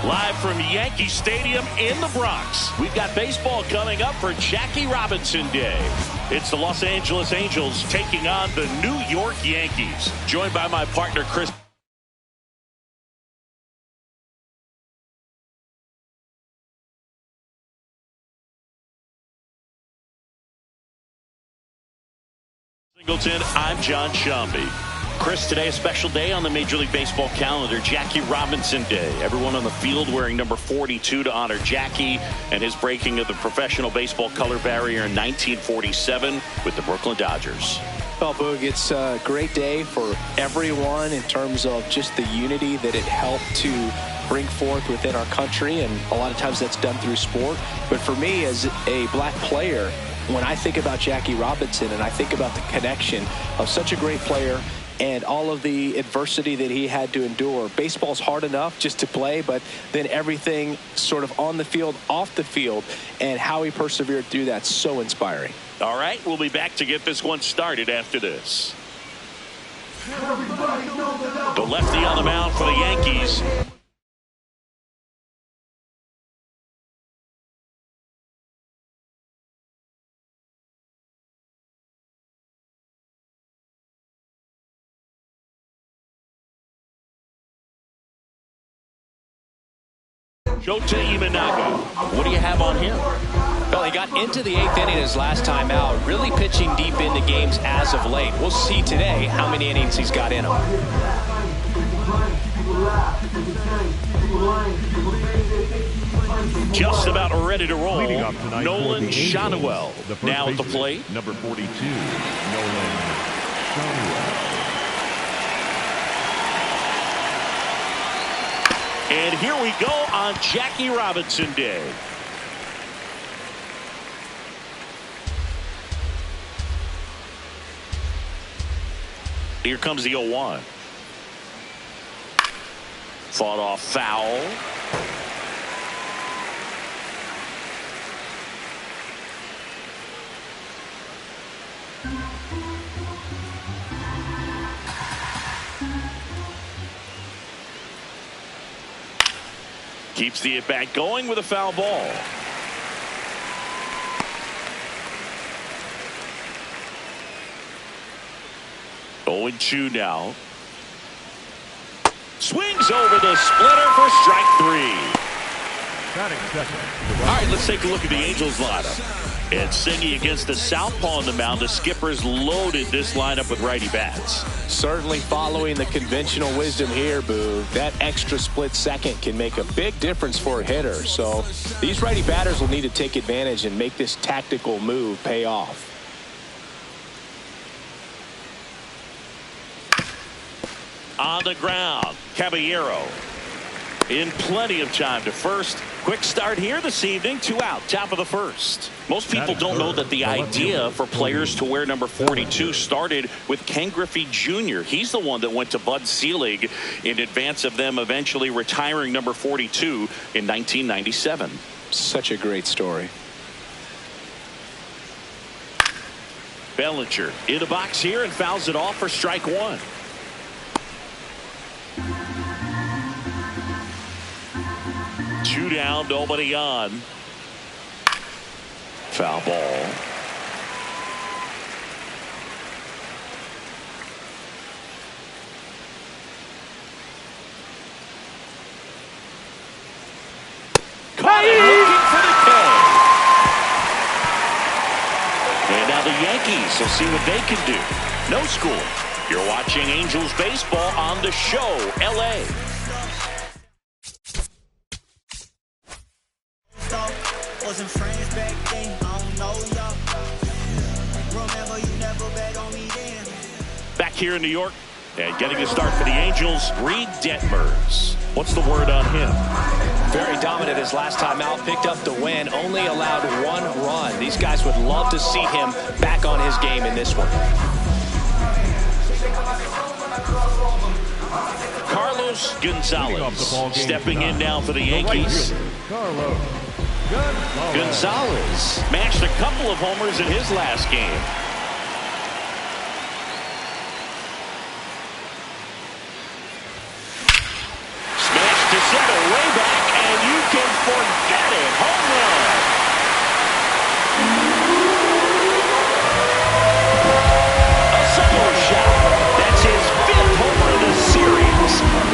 Live from Yankee Stadium in the Bronx, we've got baseball coming up for Jackie Robinson Day. It's the Los Angeles Angels taking on the New York Yankees. Joined by my partner, Chris. Singleton, I'm John Shambi. Chris, today a special day on the Major League Baseball calendar, Jackie Robinson Day. Everyone on the field wearing number 42 to honor Jackie and his breaking of the professional baseball color barrier in 1947 with the Brooklyn Dodgers. Well, Boog, it's a great day for everyone in terms of just the unity that it helped to bring forth within our country, and a lot of times that's done through sport. But for me, as a black player, when I think about Jackie Robinson and I think about the connection of such a great player and all of the adversity that he had to endure. Baseball's hard enough just to play, but then everything sort of on the field, off the field, and how he persevered through that's so inspiring. All right, we'll be back to get this one started after this. The lefty on the mound for the Yankees. Shota Imanaga. What do you have on him? Well, he got into the 8th inning his last time out, really pitching deep into games as of late. We'll see today how many innings he's got in him. Just about ready to roll. Nolan Schanuel now at the plate. Number 42, Nolan Schanuel. And here we go on Jackie Robinson Day. Here comes the 0-1. Fought off foul. Keeps the at-bat going with a foul ball. Oh, 0-2 now. Swings over the splitter for strike 3. All right, let's take a look at the Angels lineup. And Singy against the southpaw on the mound. The Skippers loaded this lineup with righty bats. Certainly following the conventional wisdom here, Boo. That extra split second can make a big difference for a hitter. So these righty batters will need to take advantage and make this tactical move pay off. On the ground, Caballero in plenty of time to first. Quick start here this evening, 2 out, top of the first. Most people don't know that the idea for players to wear number 42 started with Ken Griffey Jr. He's the one that went to Bud Selig in advance of them eventually retiring number 42 in 1997. Such a great story. Bellinger in the box here and fouls it off for strike 1. Two down, nobody on. Foul ball. Caught it looking for the K. And now the Yankees will see what they can do. No score. You're watching Angels baseball on the show, LA. Wasn't friends back then, I don't know y'all. Remember you never bet on me then. Back here in New York and getting a start for the Angels, Reed Detmers. What's the word on him? Very dominant his last time out, picked up the win, only allowed 1 run. These guys would love to see him back on his game in this one. Carlos Gonzalez stepping in now for the Yankees. Gonzalez smashed a couple of homers in his last game. Smashed to center way back, and you can forget it. Home run. A solo shot. That's his 5th homer of the series.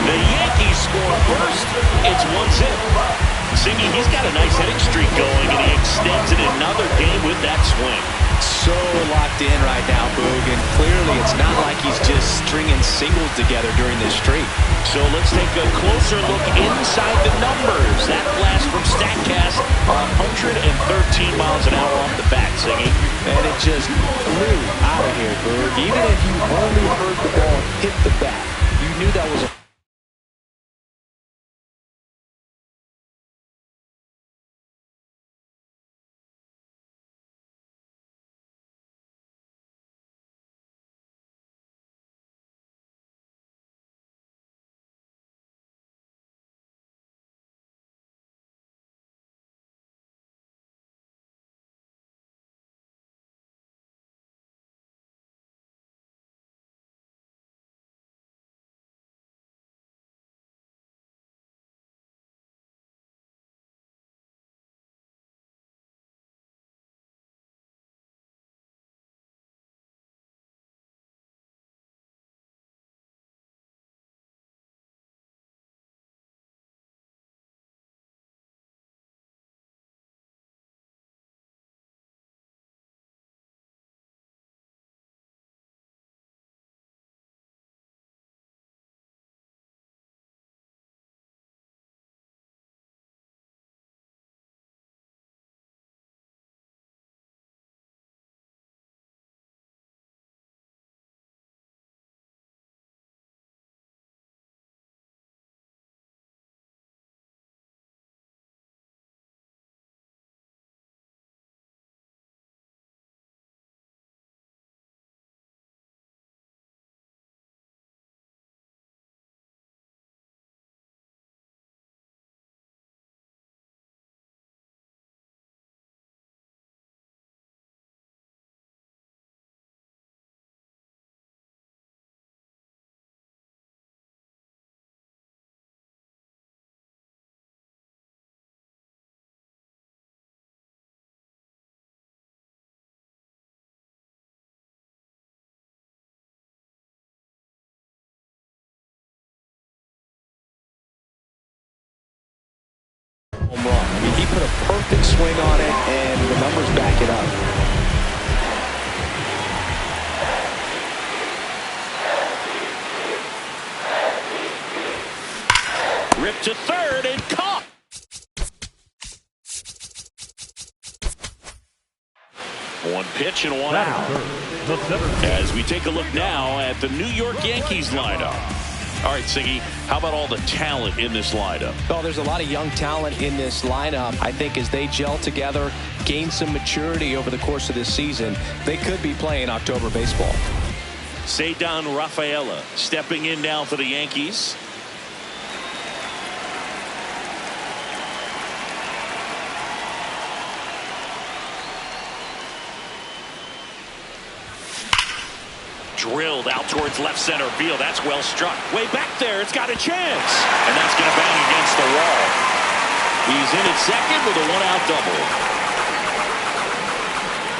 The Yankees score first. It's 1-0. Singy, he's got a nice hitting streak going, and he extends it another game with that swing. So locked in right now, Boog, and clearly it's not like he's just stringing singles together during this streak. So let's take a closer look inside the numbers. That blast from StatCast, 113 miles an hour off the bat, Singy. And it just flew out of here, Boog. Even if you only heard the ball hit the bat, you knew that was a home run. I mean, he put a perfect swing on it, and the numbers back it up. Ripped to third and caught. One pitch and one out. As we take a look now at the New York Yankees lineup. All right, Siggy, how about all the talent in this lineup? Oh, there's a lot of young talent in this lineup. I think as they gel together, gain some maturity over the course of this season, they could be playing October baseball. Cedar Rafaela stepping in now for the Yankees. Drilled out towards left center field. That's well struck. Way back there. It's got a chance. And that's going to bang against the wall. He's in at second with a one-out double.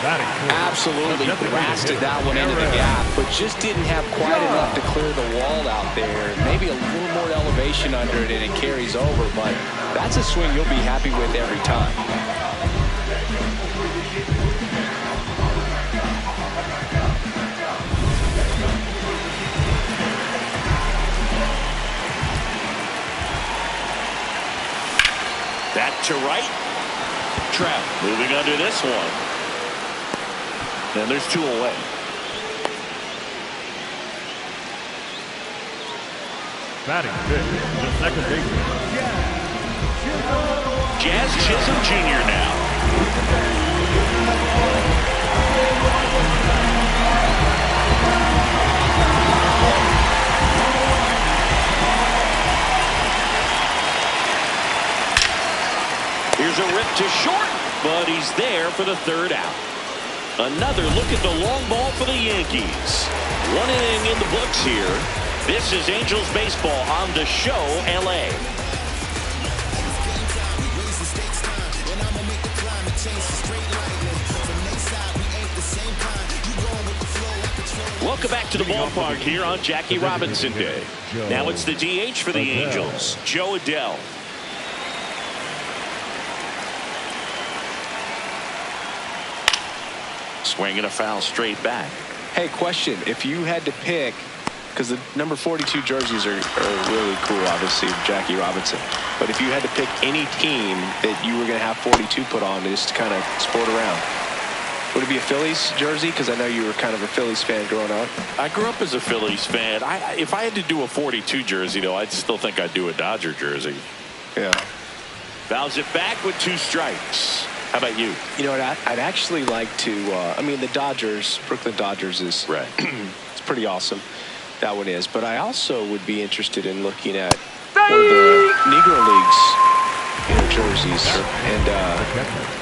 Absolutely blasted that one into the gap, but just didn't have quite enough to clear the wall out there. Maybe a little more elevation under it and it carries over, but that's a swing you'll be happy with every time. That to right. Trap moving under this one. And there's two away. Batting fifth, the second baseman. Jazz Chisholm Jr. now. Here's a rip to short, but he's there for the third out. Another look at the long ball for the Yankees. One inning in the books here. This is Angels baseball on the show, LA. Welcome back to the ballpark here on Jackie Robinson Day. Now it's the DH for the Angels, Joe Adell. Swinging a foul straight back. Hey, question. If you had to pick, because the number 42 jerseys are really cool, obviously, Jackie Robinson. But if you had to pick any team that you were going to have 42 put on to just kind of sport around, would it be a Phillies jersey? Because I know you were kind of a Phillies fan growing up. I grew up as a Phillies fan. If I had to do a 42 jersey, though, I'd still think I'd do a Dodger jersey. Yeah. Fouls it back with 2 strikes. How about you? You know what? I'd actually like to. I mean, the Dodgers, Brooklyn Dodgers is right. It's pretty awesome. That one is. But I also would be interested in looking at one of the Negro Leagues jerseys and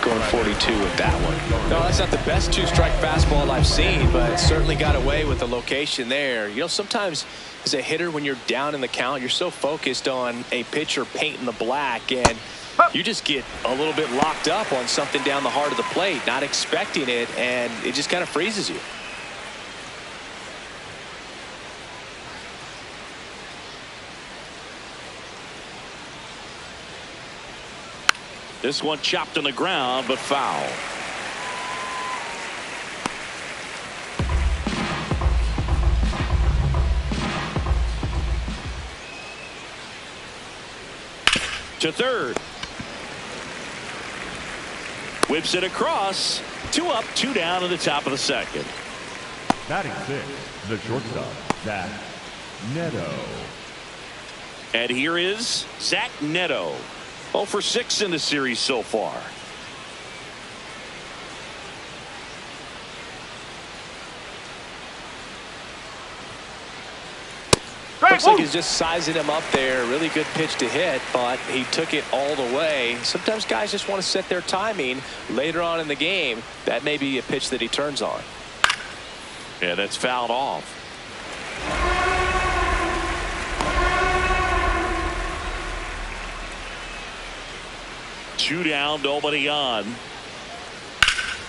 going 42 with that one. No, that's not the best 2-strike fastball I've seen, but certainly got away with the location there. You know, sometimes as a hitter, when you're down in the count, you're so focused on a pitcher painting the black, and you just get a little bit locked up on something down the heart of the plate, not expecting it, and it just kind of freezes you. This one chopped on the ground, but foul. To third. Whips it across. 2 up, 2 down in the top of the second. Batting 6th, the shortstop, Zach Neto. And here is Zach Neto. 0 for 6 in the series so far. Looks like he's just sizing him up there. Really good pitch to hit, but he took it all the way. Sometimes guys just want to set their timing later on in the game. That may be a pitch that he turns on. Yeah, that's fouled off. Two down, nobody on.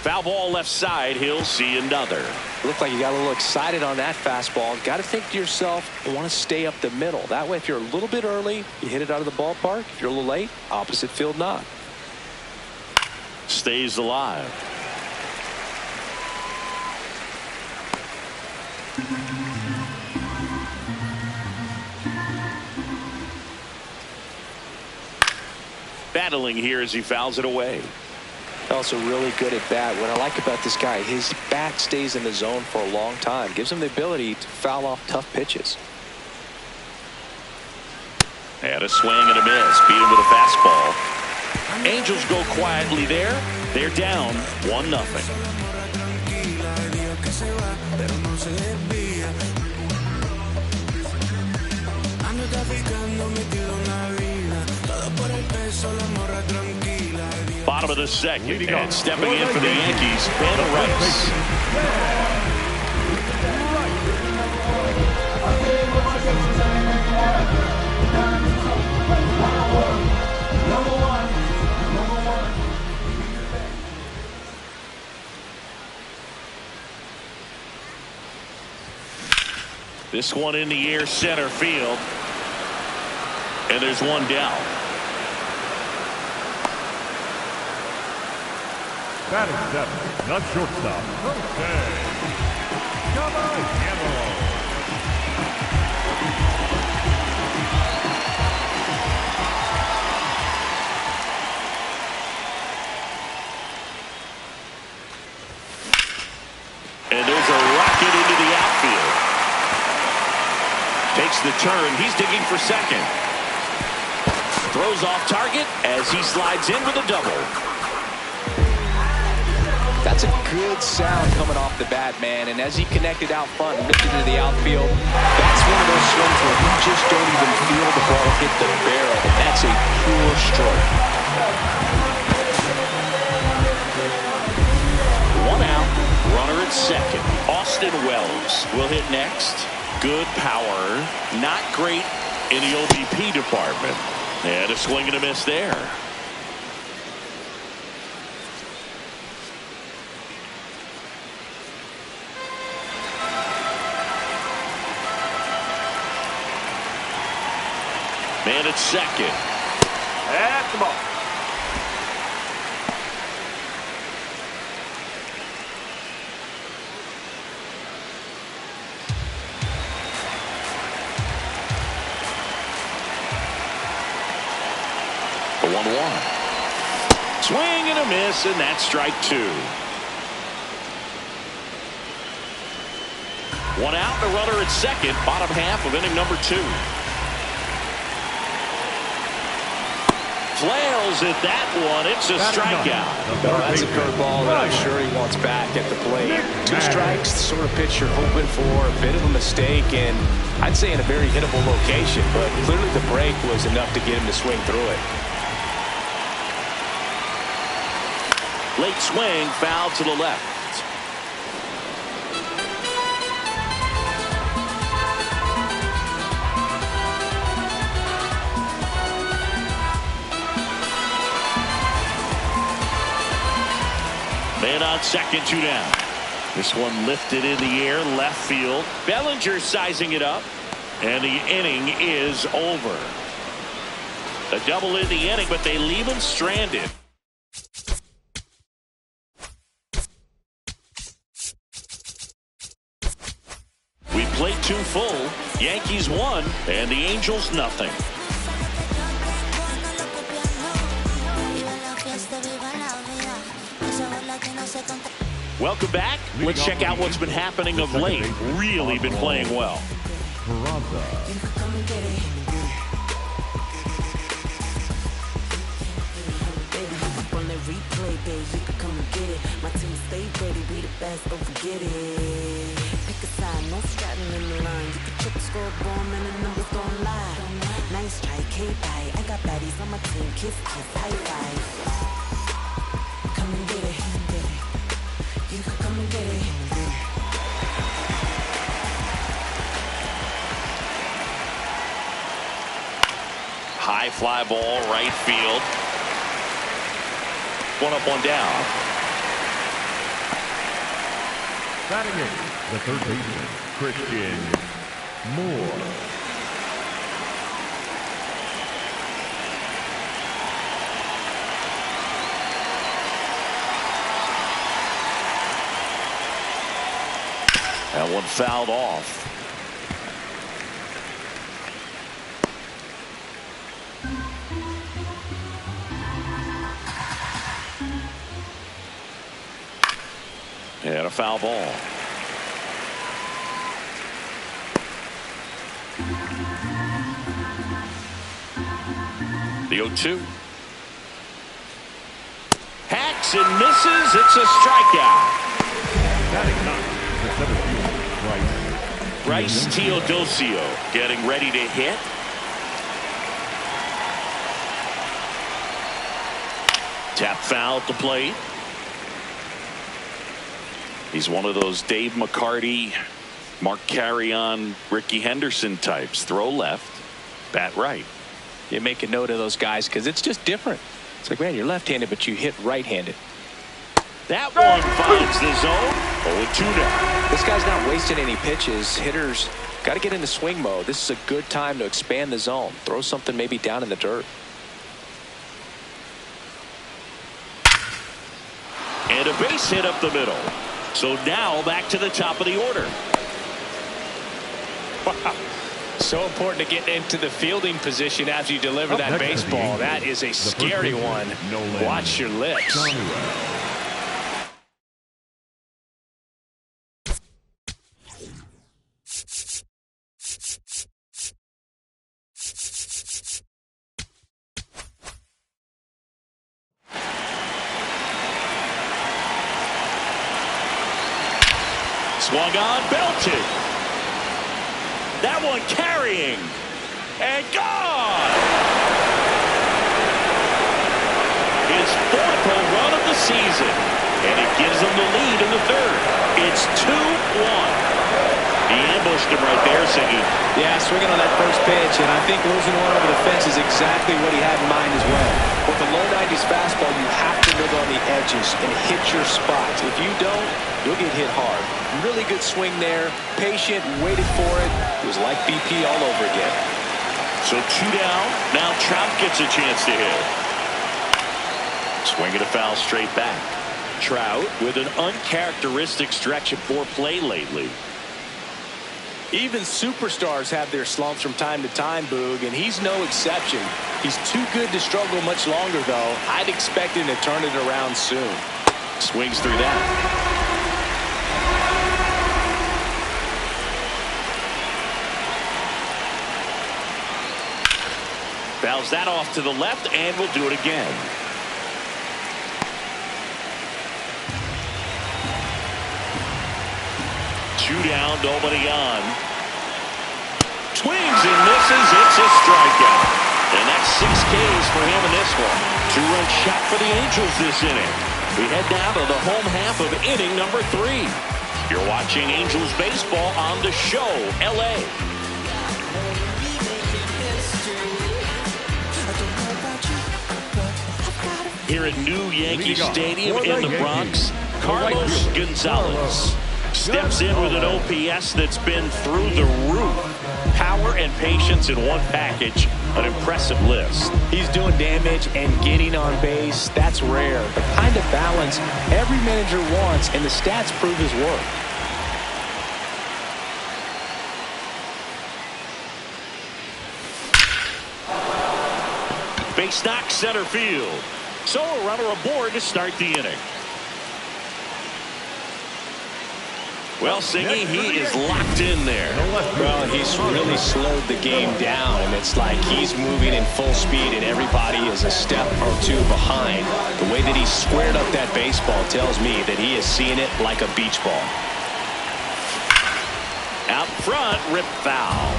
Foul ball left side. He'll see another. Looked like you got a little excited on that fastball. Got to think to yourself, I want to stay up the middle. That way, if you're a little bit early, you hit it out of the ballpark. If you're a little late, opposite field not. Stays alive. Battling here as he fouls it away. Also really good at bat. What I like about this guy, his bat stays in the zone for a long time. Gives him the ability to foul off tough pitches. And a swing and a miss. Beat him with a fastball. Angels go quietly there. They're down 1-0. Bottom of the second, and stepping in for the Yankees, Ben Rice. This one in the air, center field, and there's one down. Batting 7th, the shortstop, Caballero. And there's a rocket into the outfield. Takes the turn. He's digging for second. Throws off target as he slides in with a double. That's a good sound coming off the bat, man. And as he connected out front and lifted into the outfield, that's one of those swings where you just don't even feel the ball hit the barrel. And that's a pure stroke. 1 out, runner at second. Austin Wells will hit next. Good power, not great in the OBP department. And a swing and a miss there. Man at second. At the ball. The 1-1. Swing and a miss, and that's strike two. One out, and a runner at second, bottom half of inning number two. Flails at that one. It's a strikeout. No, that's a curveball that I'm sure he wants back at the plate. Two strikes, the sort of pitch you're hoping for. A bit of a mistake, and I'd say in a very hittable location. But clearly the break was enough to get him to swing through it. Late swing, foul to the left. Man on second, two down. This one lifted in the air, left field. Bellinger sizing it up, and the inning is over. A double in the inning, but they leave him stranded. We played two full. Yankees won, and the Angels nothing. Welcome back. Let's check out what's been happening of late. Really been playing well. I got baddies on my team. Kiss, kiss, high five. Come and get it. You can come and get it. High fly ball, right field. One up, one down. Batting in, the third baseman, Christian Moore. That one fouled off. And a foul ball. The 0-2. Hacks and misses. It's a strikeout. Batting ninth, the center fielder, Bryce Teodosio getting ready to hit. Tap foul at the plate. He's one of those Dave McCarty, Mark Carrion, Ricky Henderson types. Throw left, bat right. You make a note of those guys because it's just different. It's like, man, you're left-handed, but you hit right-handed. That one finds the zone. 0-2 now. This guy's not wasting any pitches. Hitters got to get into swing mode. This is a good time to expand the zone. Throw something maybe down in the dirt. And a base hit up the middle. So now back to the top of the order. Wow. So important to get into the fielding position after you deliver that baseball. That is a scary one. Watch your lips. Swung on, belted. That one carrying. And gone. His fourth home run of the season. And it gives him the lead in the third. It's 2-1. He ambushed him right there, Siggy. Yeah, swinging on that first pitch, and I think losing one over the fence is exactly what he had in mind as well. With the low 90s fastball, you have to live on the edges and hit your spots. If you don't, you'll get hit hard. Really good swing there, patient, waited for it. It was like BP all over again. So 2 down. Now Trout gets a chance to hit. Swinging a foul straight back. Trout with an uncharacteristic stretch of poor play lately. Even superstars have their slumps from time to time, Boog, and he's no exception. He's too good to struggle much longer, though. I'd expect him to turn it around soon. Swings through that. Fouls that off to the left, and will do it again. Two down, nobody on. Swings and misses. It's a strikeout. And that's 6 Ks for him in this one. 2-run shot for the Angels this inning. We head down to the home half of inning number 3. You're watching Angels baseball on the show, LA. Here at New Yankee Stadium in the Bronx, Carlos Gonzalez steps in with an OPS that's been through the roof. Power and patience in one package. An impressive list. He's doing damage and getting on base. That's rare. The kind of balance every manager wants, and the stats prove his work. Base knock center field. So a runner aboard to start the inning. Well, Singy, he is locked in there. Well, he's really slowed the game down, and it's like he's moving in full speed, and everybody is a step or two behind. The way that he squared up that baseball tells me that he is seeing it like a beach ball. Out front, rip foul.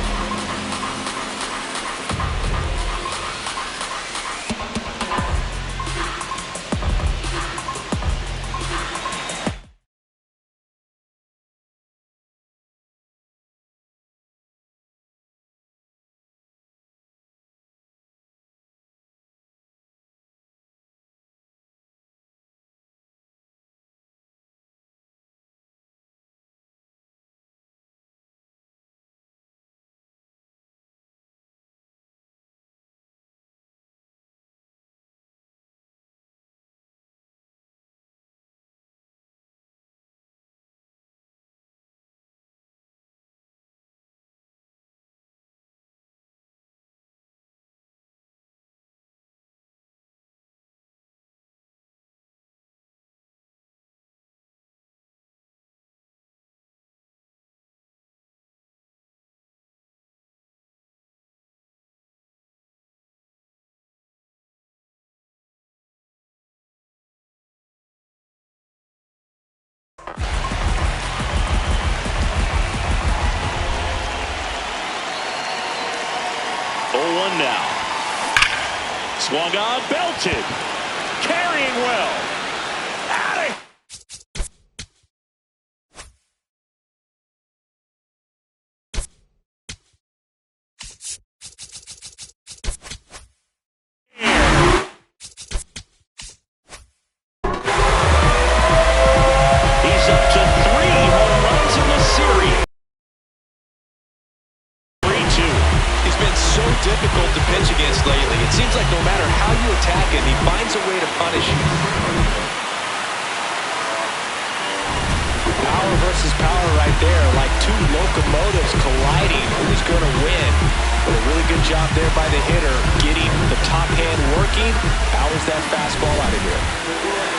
Now. Swung on, belted. Carrying well. Out of He's up to 3 home runs in the series. 3-2. He's been so difficult to pitch against lately. It seems like no matter how you attack him, he finds a way to punish you. Power versus power right there, like two locomotives colliding. Who's going to win? But a really good job there by the hitter, getting the top hand working. Powers that fastball out of here.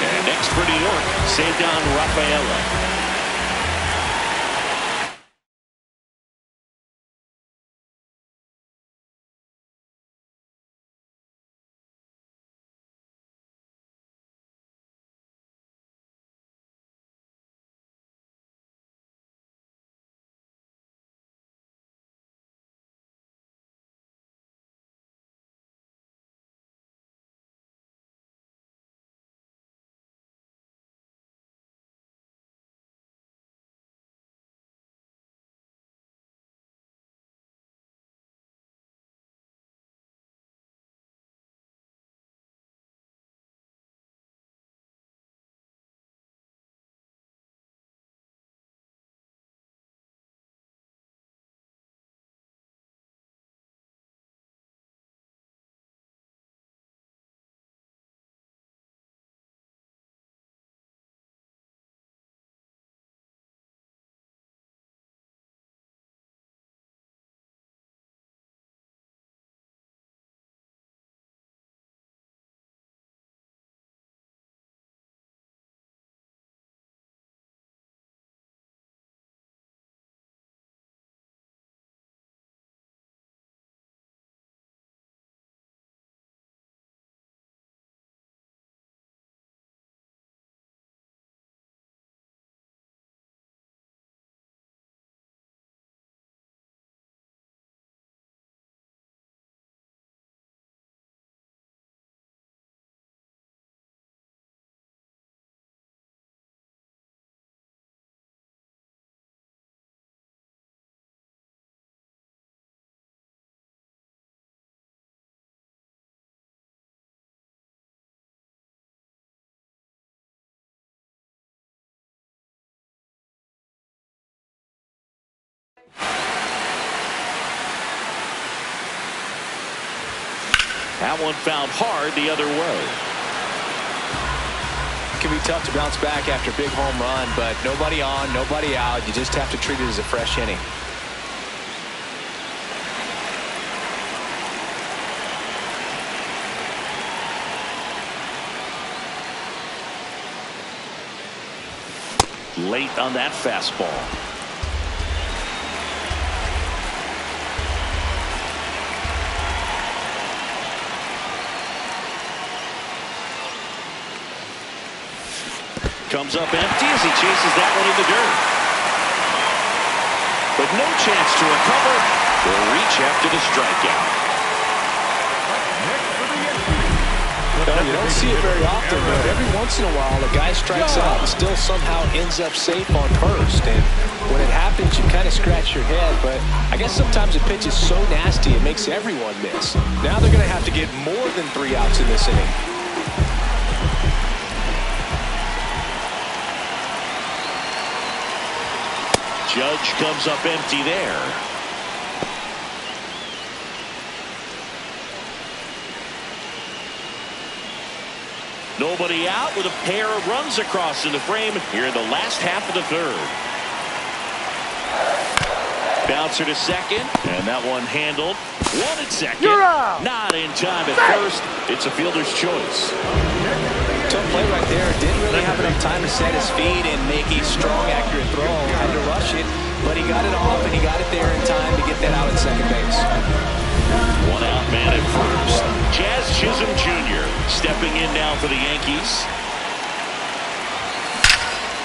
And next for New York, Cedar Rafaela. That one found hard the other way. It can be tough to bounce back after a big home run, but nobody on, nobody out. You just have to treat it as a fresh inning. Late on that fastball. Comes up empty as he chases that one in the dirt. But no chance to recover. Will reach after the strikeout. You don't see it very often, but every once in a while a guy strikes out and still somehow ends up safe on first. And when it happens, you kind of scratch your head. But I guess sometimes a pitch is so nasty it makes everyone miss. Now they're going to have to get more than 3 outs in this inning. Judge comes up empty there. Nobody out with a pair of runs across in the frame here in the last half of the third. Bouncer to second, and that one handled. One at second. Not in time at first. It's a fielder's choice. Tough play right there. Didn't really have enough time to set his feet and make a strong, accurate throw. Had to rush it, but he got it off, and he got it there in time to get that out at second base. One out man at first. Jazz Chisholm Jr. stepping in now for the Yankees.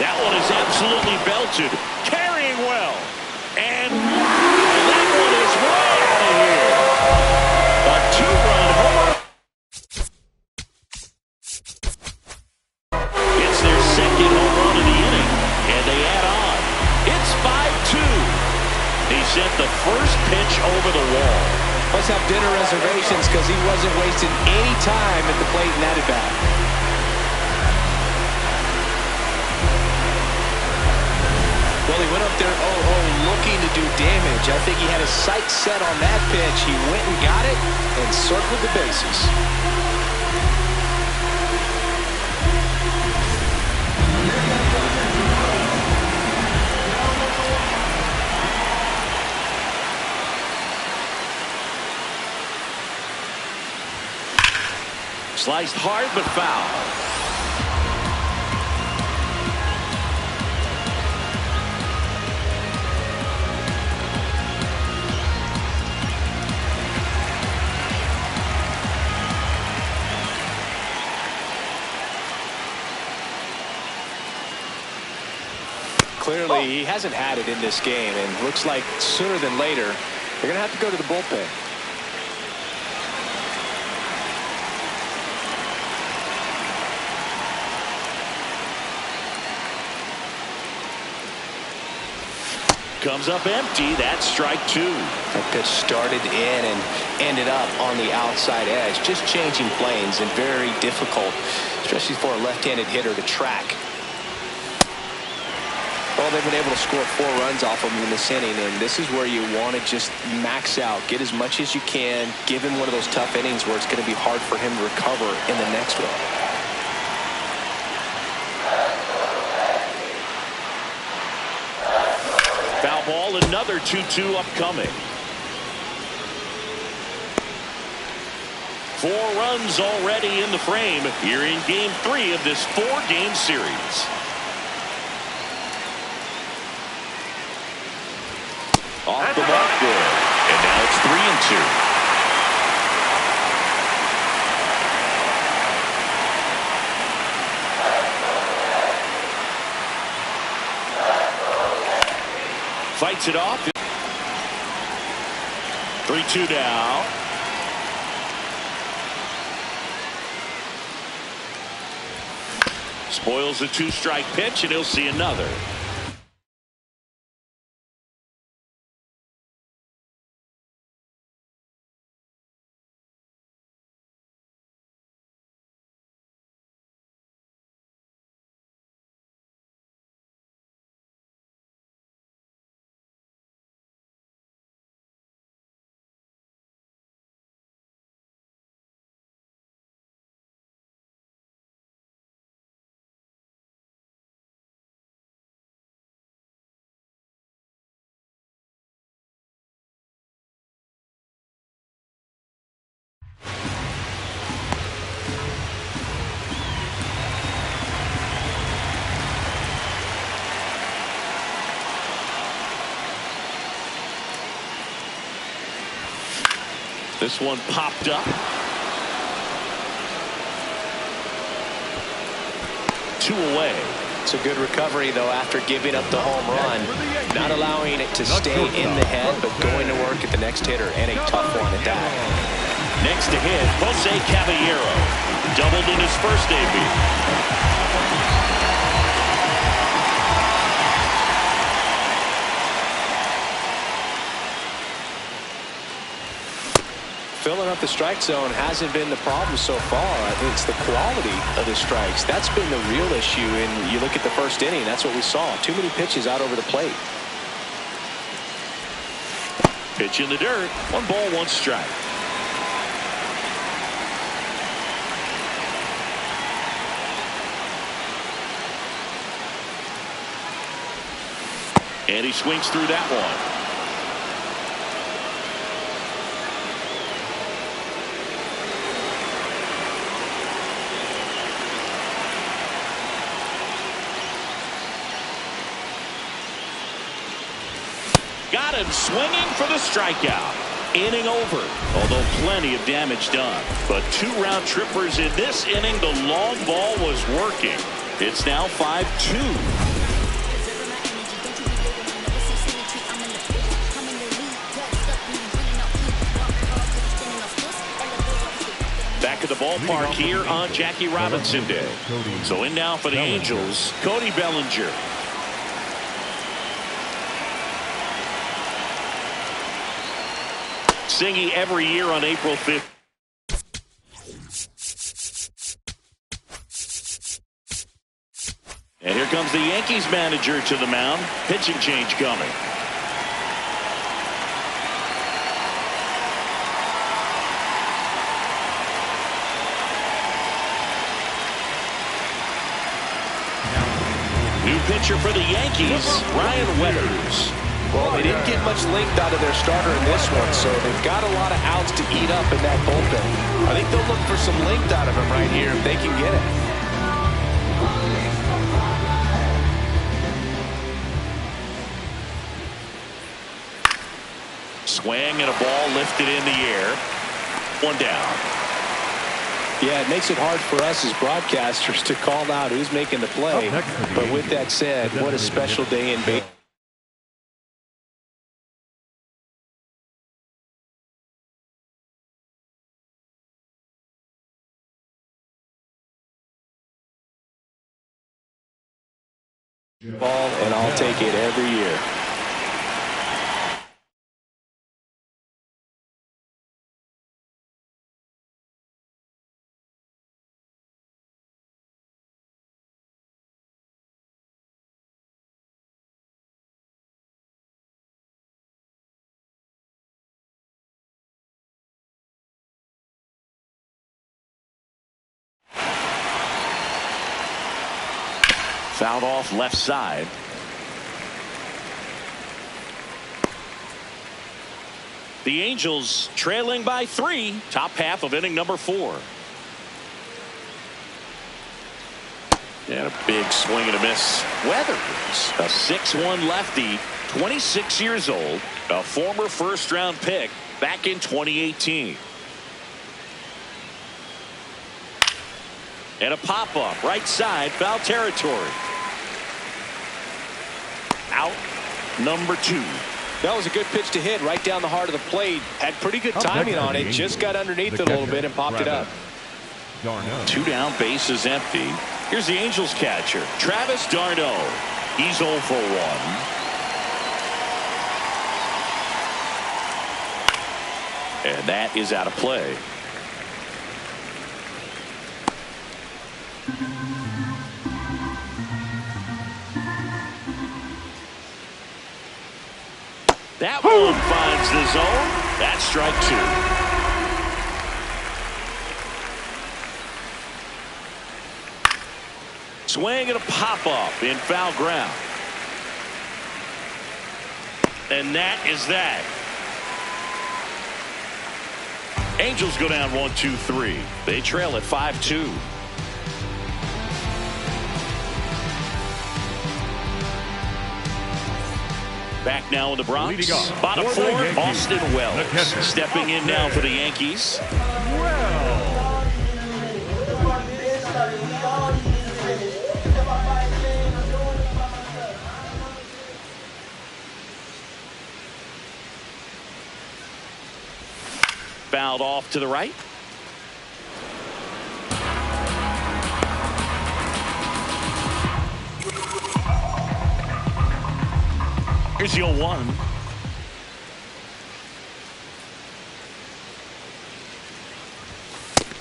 That one is absolutely belted. Carrying well. And that one is way out of here. A 2-run homer. It's their second home run of the inning. And they add on. It's 5-2. He sent the first pitch over the wall. Must have dinner reservations because he wasn't wasting any time at the plate in that at-bat. Well, he went up there 0-0 looking to do damage. I think he had his sights set on that pitch. He went and got it and circled the bases. Sliced hard but foul. Clearly, he hasn't had it in this game, and looks like sooner than later, they're going to have to go to the bullpen. Comes up empty. That's strike 2. That pitch started in and ended up on the outside edge. Just changing planes and very difficult, especially for a left-handed hitter to track. Well, they've been able to score 4 runs off of him in this inning, and this is where you want to just max out, get as much as you can, give him one of those tough innings where it's going to be hard for him to recover in the next one. Foul ball, another 2-2 upcoming. 4 runs already in the frame here in game 3 of this 4-game series. Off the mark good. And now it's 3-2. Fights it off. 3-2 now. Spoils the 2-strike pitch, and he'll see another. This one popped up. 2 away. It's a good recovery, though, after giving up the home run. Not allowing it to stay in the head, but going to work at the next hitter, and a tough one at that. Next to hit, Jose Caballero. Doubled in his first debut. Filling up the strike zone hasn't been the problem so far. I think it's the quality of the strikes. That's been the real issue. And you look at the first inning, that's what we saw. Too many pitches out over the plate. Pitch in the dirt. 1 ball, 1 strike. And he swings through that one. Got him swinging for the strikeout. Inning over, although plenty of damage done. But 2 round trippers in this inning. The long ball was working. It's now 5-2. Back at the ballpark here on Jackie Robinson Day. So in now for the Angels, Cody Bellinger. Singy every year on April 5th. And here comes the Yankees manager to the mound. Pitching change coming. New pitcher for the Yankees, Ryan Weathers. Well, they didn't get much length out of their starter in this one, so they've got a lot of outs to eat up in that bullpen. I think they'll look for some length out of him right here if they can get it. Swing and a ball lifted in the air. 1 down. Yeah, it makes it hard for us as broadcasters to call out who's making the play. But with that said, what a special day in baseball. And I'll take it every year. Fouled off left side. The Angels trailing by 3. Top half of inning number 4. And a big swing and a miss. Weathers, a 6'1" lefty, 26 years old, a former first-round pick back in 2018. And a pop-up right side, foul territory. Out, number 2. That was a good pitch to hit right down the heart of the plate. Had pretty good timing on it. Just got underneath it a little bit and popped it up. 2 down, bases empty. Here's the Angels catcher, Travis d'Arnaud. He's 0 for 1. And that is out of play. That one finds the zone. That's strike 2. Swing and a pop-up in foul ground. And that is that. Angels go down 1-2-3. They trail at 5-2. Back now in the Bronx. Leading off Bottom for the four, Yankees, Austin Wells. the catcher, Stepping in now for the Yankees. Fouled off to the right. Here's the 0-1.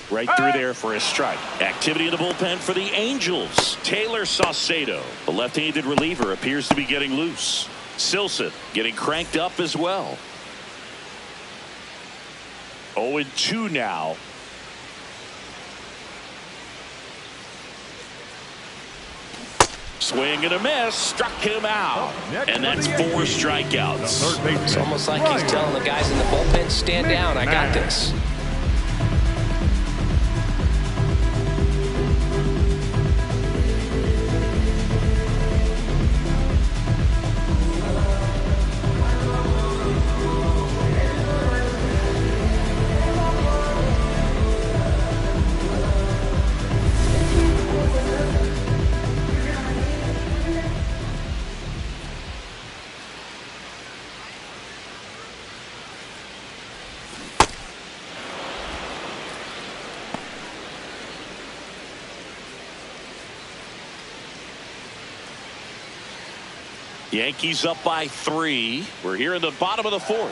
Right through there for a strike. Activity in the bullpen for the Angels. Taylor Saucedo, the left-handed reliever, appears to be getting loose. Silson getting cranked up as well. 0-2 now. Swing and a miss. Struck him out. And that's 4 strikeouts. It's almost like he's telling the guys in the bullpen, stand down, I got this. Yankees up by 3. We're here in the bottom of the 4th.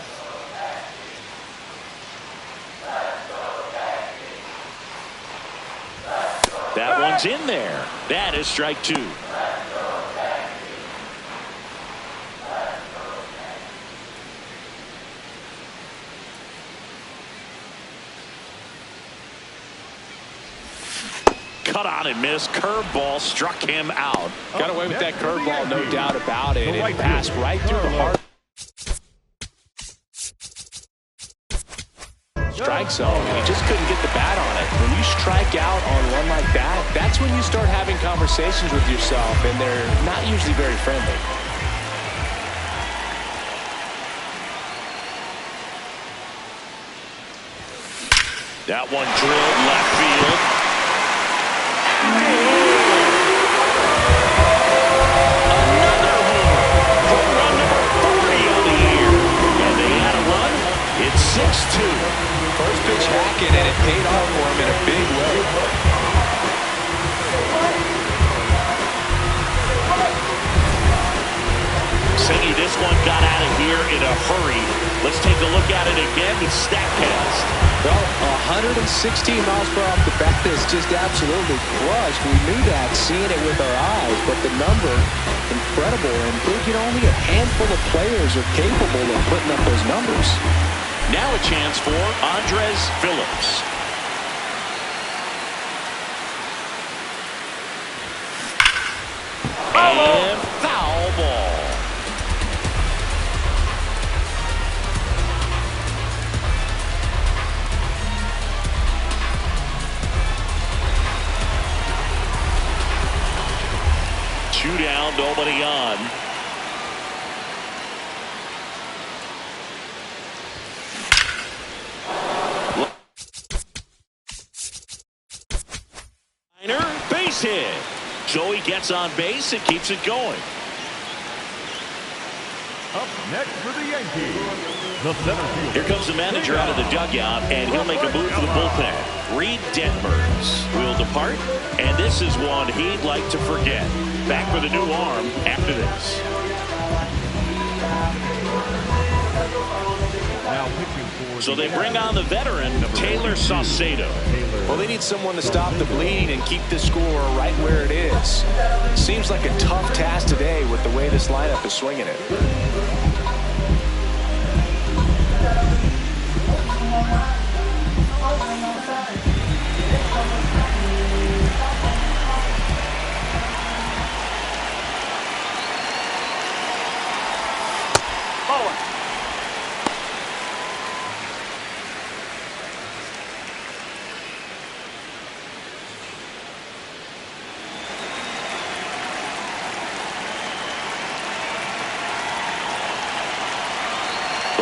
That one's in there. That is strike 2. Cut on and missed. Curveball struck him out. Got away with that curveball, no doubt about it. It passed right through the heart. Strike zone, and he just couldn't get the bat on it. When you strike out on one like that, that's when you start having conversations with yourself, and they're not usually very friendly. That one drilled left field. Another homer. Home run number 40 on the year. And they add a run. It's 6-2. First pitch hacking, and it paid off for him in a big way. Singy, this one got out of here in a hurry. Let's take a look at it again with StatCast. Well, 116 miles per hour off the bat is just absolutely crushed. We knew that, seeing it with our eyes, but the number, incredible. And only a handful of players are capable of putting up those numbers. Now a chance for Andres Phillips. And foul ball. Two down, nobody on. Base hit. Joey gets on base and keeps it going. Up next for the Yankees, the center fielder. Here comes the manager out of the dugout, and he'll make a move to the bullpen. Reed Detmers will depart, and this is one he'd like to forget. Back with a new arm after this. Now pitching for So they bring on the veteran, Taylor Saucedo. Well, they need someone to stop the bleeding and keep the score right where it is. Seems like a tough task today with the way this lineup is swinging it.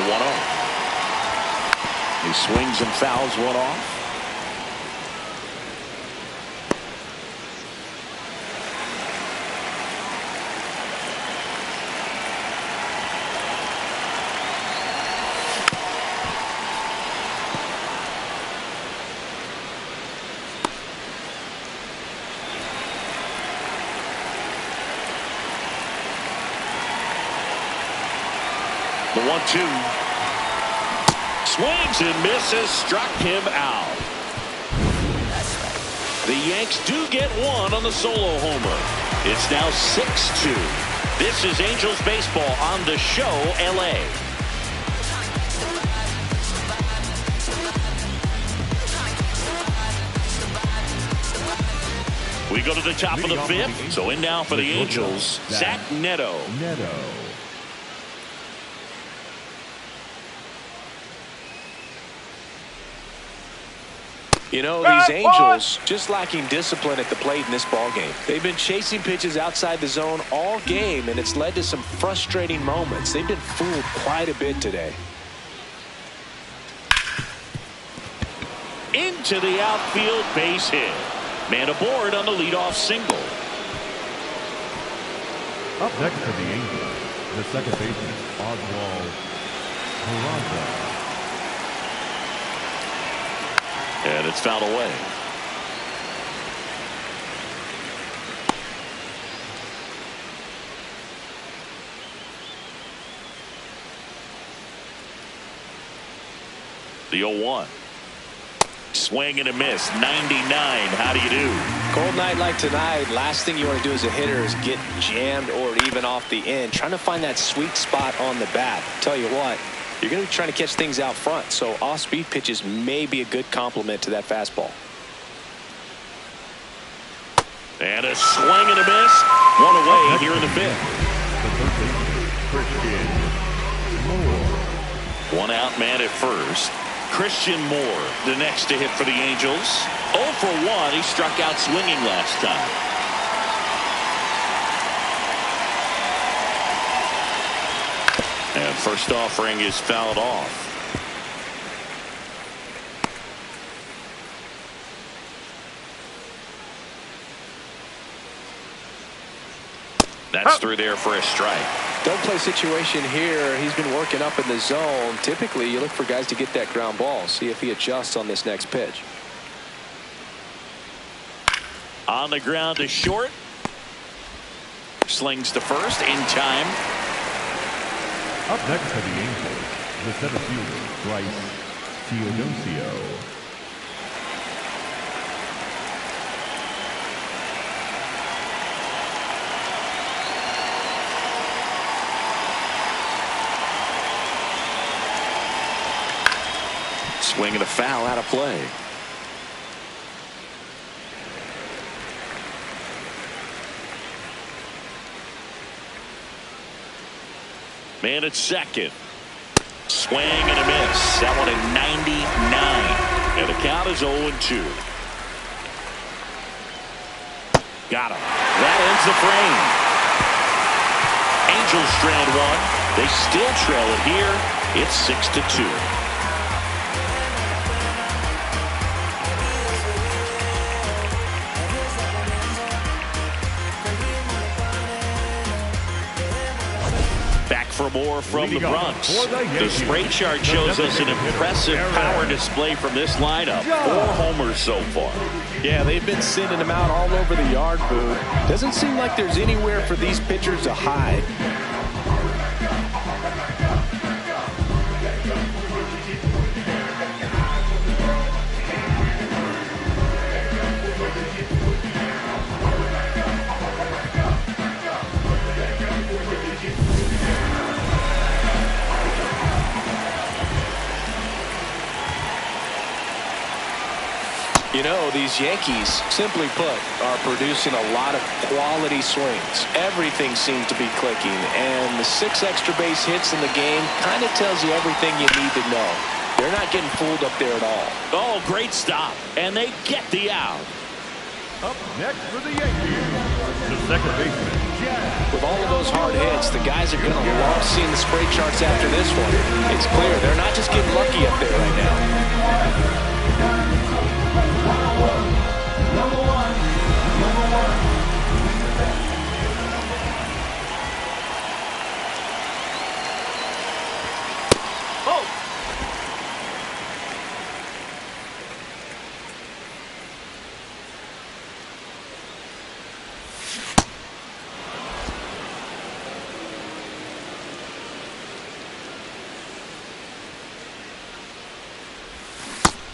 1-0. He swings and fouls one off. The 1-2. Swings and misses, struck him out. The Yanks do get one on the solo homer. It's now 6-2. This is Angels baseball on the show, LA. We go to the top of the fifth. So in now for the Angels, Zach Neto. You know, these Angels just lacking discipline at the plate in this ballgame. They've been chasing pitches outside the zone all game, and it's led to some frustrating moments. They've been fooled quite a bit today. Into the outfield, base hit. Man aboard on the leadoff single. Up next for the Angels, the second baseman, Oswald Peraza. And it's fouled away. The 0-1. Swing and a miss. 99. How do you do? Cold night like tonight, last thing you want to do as a hitter is get jammed or even off the end. Trying to find that sweet spot on the bat. Tell you what, you're going to be trying to catch things out front, so off-speed pitches may be a good complement to that fastball. And a swing and a miss. One away here in the fifth. One out man at first. Christian Moore, the next to hit for the Angels. 0 for 1. He struck out swinging last time. And first offering is fouled off. That's through there for a strike. Don't play situation here. He's been working up in the zone. Typically, you look for guys to get that ground ball. See if he adjusts on this next pitch. On the ground to short. Slings to first in time. Up next for the Angels, the center fielder, Bryce Teodosio. Swing and a foul out of play. Man at second. Swing and a miss. That one at 99. And the count is 0-2. Got him. That ends the frame. Angels strand one. They still trail it here. It's 6-2. For more from the Bronx. The spray chart shows us an impressive power display from this lineup. 4 homers so far. Yeah, they've been sending them out all over the yard, Boo. Doesn't seem like there's anywhere for these pitchers to hide. You know, these Yankees, simply put, are producing a lot of quality swings. Everything seems to be clicking, and the 6 extra base hits in the game kind of tells you everything you need to know. They're not getting fooled up there at all. Oh, great stop. And they get the out. Up next for the Yankees, the second baseman, Jack. With all of those hard hits, the guys are going to love seeing the spray charts after this one. It's clear they're not just getting lucky up there right now.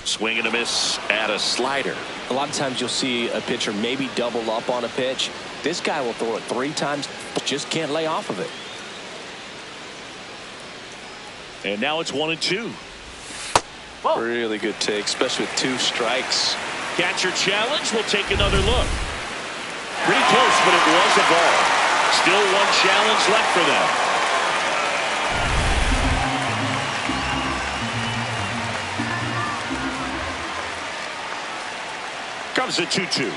Swing and a miss at a slider. A lot of times you'll see a pitcher maybe double up on a pitch. This guy will throw it 3 times, just can't lay off of it. And now it's 1-2. Really good take, especially with 2 strikes. Catcher challenge. We'll take another look. Pretty close, but it was a ball. Still 1 challenge left for them. Comes a 2-2.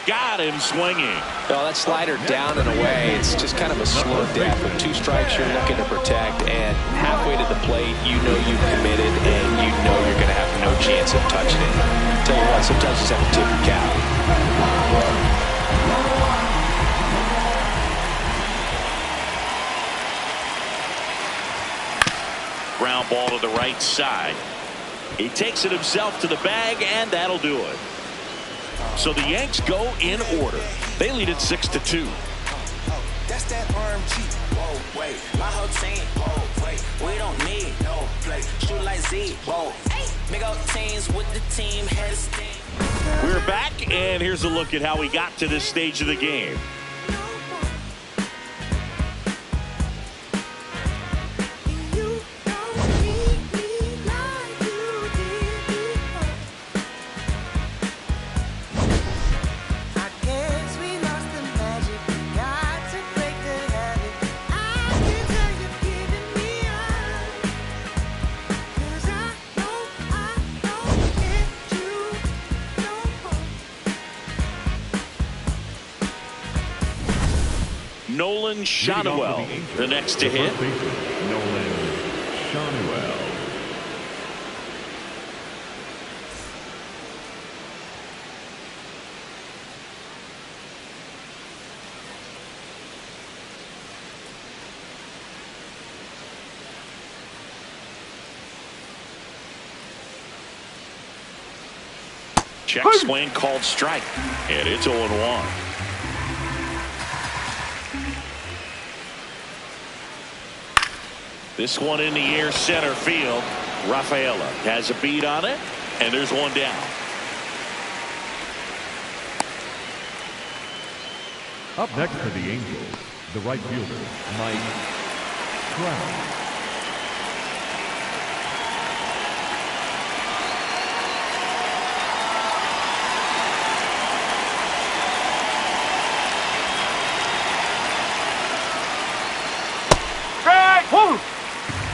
Got him swinging. Well, that slider down and away, it's just kind of a slow death. With 2 strikes you're looking to protect, and halfway to the plate, you know you've committed, and you know you're going to have no chance of touching it. Tell you what, sometimes you just have to tip your cap. Ground ball to the right side. He takes it himself to the bag, and that'll do it. So the Yanks go in order. They lead it 6-2. That's that RMG. Whoa, wait. My whole team. Whoa, wait. We don't need no play. Shoot like Z. Whoa. Big old teams with the team. Head of steam. We're back, and here's a look at how we got to this stage of the game. Nolan Shonwell, the next to hit. Nolan Shonwell. Check swing called strike, and it's 0-1. This one in the air center field. Rafaela has a beat on it, and there's 1 down. Up next for the Angels, the right fielder, Mike Trout.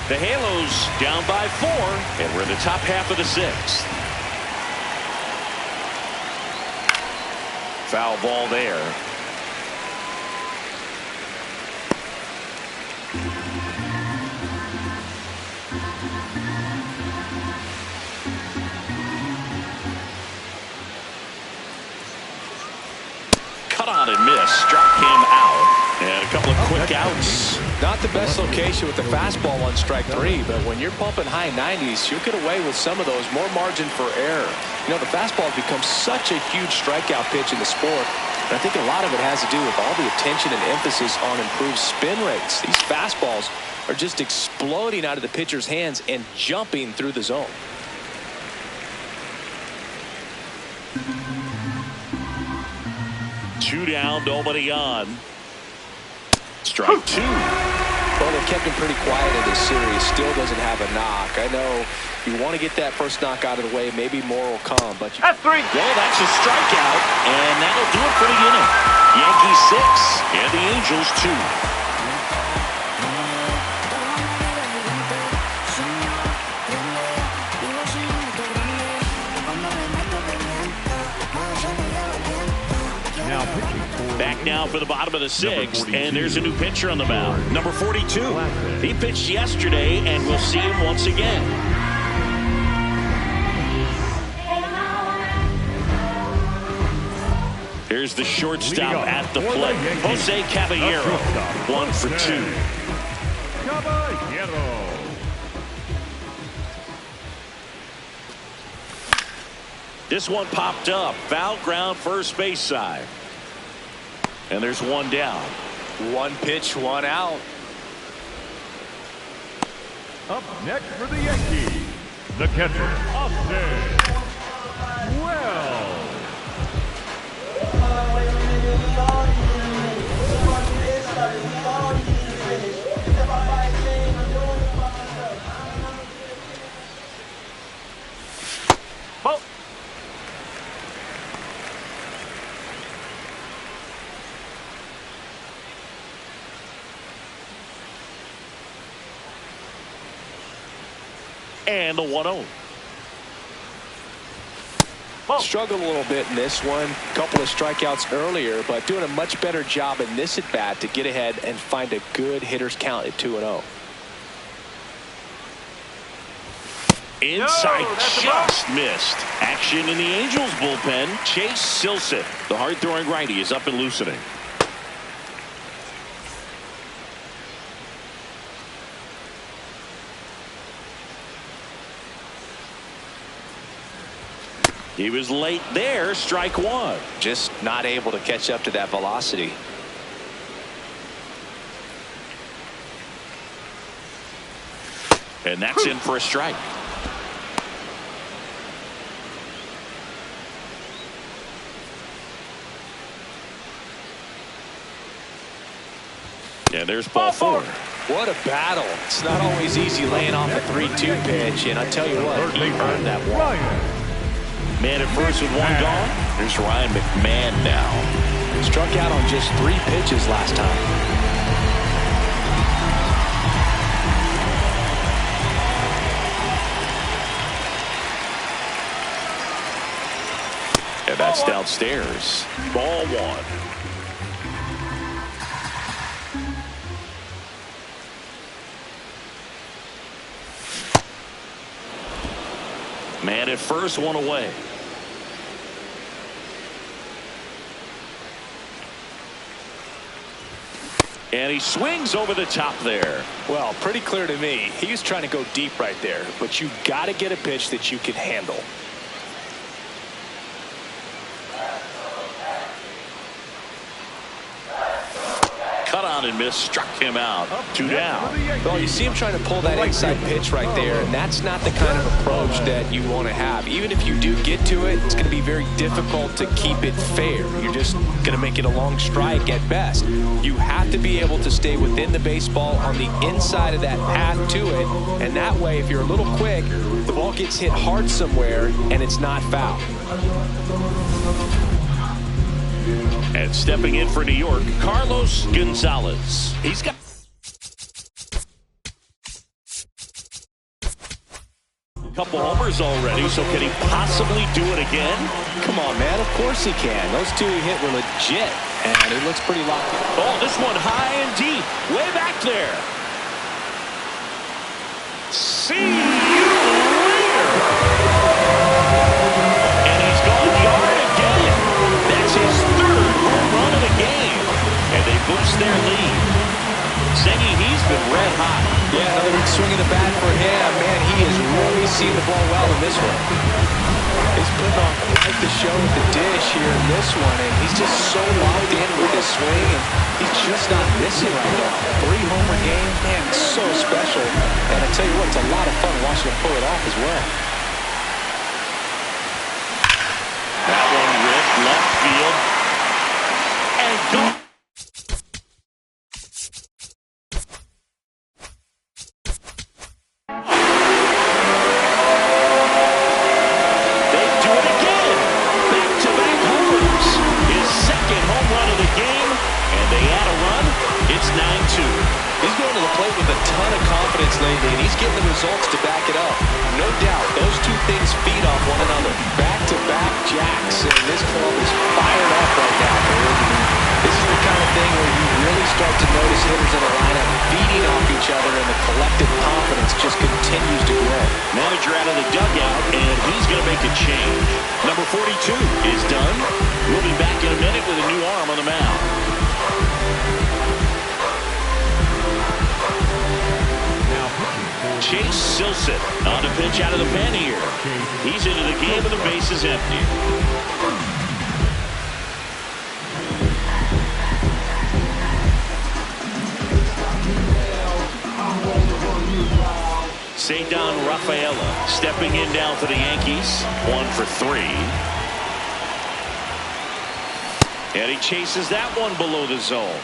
The Halos down by 4, and we're in the top half of the 6th. Foul ball there. Cut on and miss. Struck him out. And a couple of quick outs. Not the best location with the fastball on strike 3, but when you're pumping high 90s, you'll get away with some of those. More margin for error. You know, the fastball has become such a huge strikeout pitch in the sport. And I think a lot of it has to do with all the attention and emphasis on improved spin rates. These fastballs are just exploding out of the pitcher's hands and jumping through the zone. Two down, nobody on. Strike 2. Well, they've kept him pretty quiet in this series. Still doesn't have a knock. I know you want to get that first knock out of the way. Maybe more will come. But That's 3. Well, that's a strikeout, and that'll do it for the inning. Yankees 6 and the Angels 2. Back now for the bottom of the sixth, and there's a new pitcher on the mound. Number 42. He pitched yesterday, and we'll see him once again. Here's the shortstop at the plate, Jose Caballero. 1 for 2. Caballero. This one popped up. Foul ground, first base side. And there's one down. One pitch, one out. Up next for the Yankees, the catcher, Austin Wells. Ball. And the 1-0. Struggled a little bit in this one. Couple of strikeouts earlier, but doing a much better job in this at bat to get ahead and find a good hitter's count at 2-0. Inside, just missed. Action in the Angels bullpen. Chase Silseth, the hard-throwing righty, is up and loosening. He was late there. Strike one. Just not able to catch up to that velocity. And that's in for a strike. And there's ball four. What a battle. It's not always easy laying off a 3-2 pitch, and I tell you what, he earned that one. Man at first with one gone. There's Ryan McMahon now. Struck out on just 3 pitches last time. And that's downstairs. Ball one. Man at first, one away. And he swings over the top there. Well, pretty clear to me. He was trying to go deep right there, but you got to get a pitch that you can handle. Cut on and miss, struck him out. 2 down. Well, you see him trying to pull that inside pitch right there, and that's not the kind of approach that you want to have. Even if you do get to it, it's going to be very difficult to keep it fair. You're just going to make it a long strike at best. You have to be able to stay within the baseball on the inside of that path to it, and that way, if you're a little quick, the ball gets hit hard somewhere, and it's not foul. And stepping in for New York, Carlos Gonzalez. He's got a couple homers already, so can he possibly do it again? Come on, man. Of course he can. Those 2 he hit were legit, and it looks pretty locked in. Oh, this one high and deep, way back there. See you later. And he's gone yard again. That's his 3rd home run of the game. And they boost their lead. Zengi, he's been red hot. Yeah, another big swing of the bat for him. Man, he has really seen the ball well in this one. He's putting on quite the show with the dish here in this one, and he's just so locked in with his swing, and he's just not missing right now. 3-homer game, man, it's so special. And I tell you what, it's a lot of fun watching him pull it off as well. That one ripped left field. And go. They do it again. Back-to-back homers. His 2nd home run of the game. And they add a run. It's 9-2. He's going to the plate with a ton of confidence lately, and he's getting the results to back it up. No doubt, those 2 things feed off one another. Back-to-back jacks, and this club is fired up right now. This is really start to notice hitters in the lineup feeding off each other, and the collective confidence just continues to grow. Manager out of the dugout, and he's going to make a change. Number 42 is done. We'll be back in a minute with a new arm on the mound. Chase Silsett on the pitch out of the pen here. He's into the game and the base is empty. Cedar Rafaela stepping in down for the Yankees. 1 for 3. And he chases that one below the zone.